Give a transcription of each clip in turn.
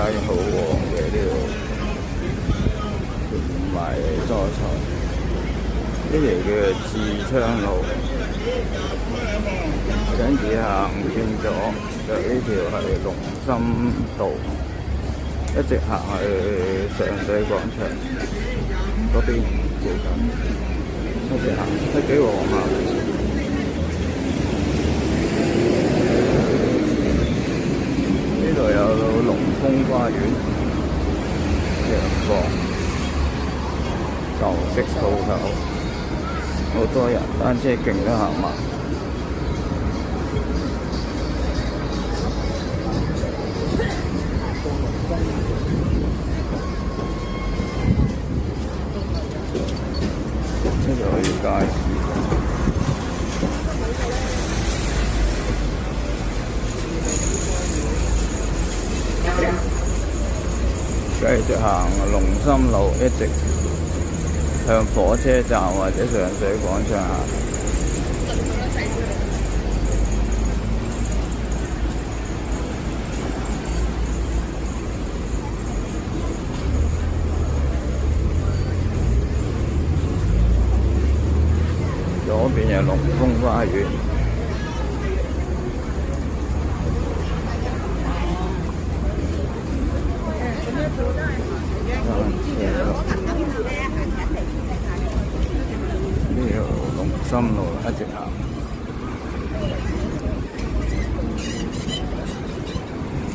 好旺嘅呢度賣蔬菜。呢條叫智昌路，跟住行轉咗，就呢條係龍心道，一直行去上水廣場嗰邊附近，一直行都幾旺下。呢度有龍峰花園、陽光、舊式鋪頭，好多人，單車徑都行埋。呢度係街市，繼續行龍心路，一直向火車站或者上水廣場行。左邊有龍峰花園，呢條龍心路一直行，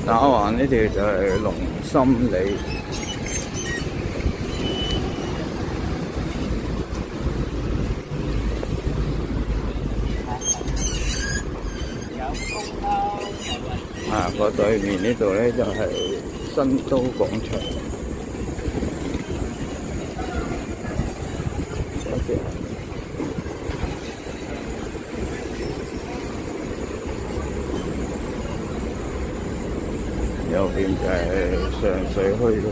打橫呢條就係龍心里。行過對面呢度咧就係新都廣場，右邊就係上水墟嗰邊。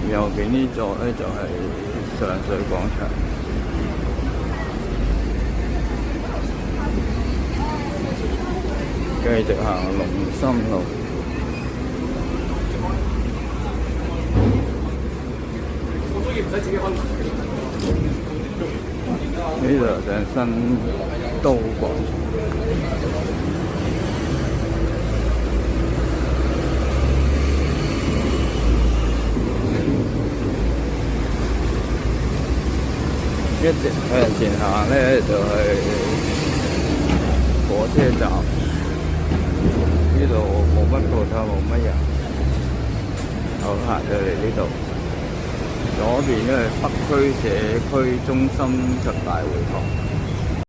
右邊呢座咧就係上水廣場，繼續行龍心路。呢度就係新都廣場。一直向前行咧，就係火車站。呢度冇乜鋪頭，冇乜人。我行到嚟呢度，左邊咧係北區社區中心及大會堂。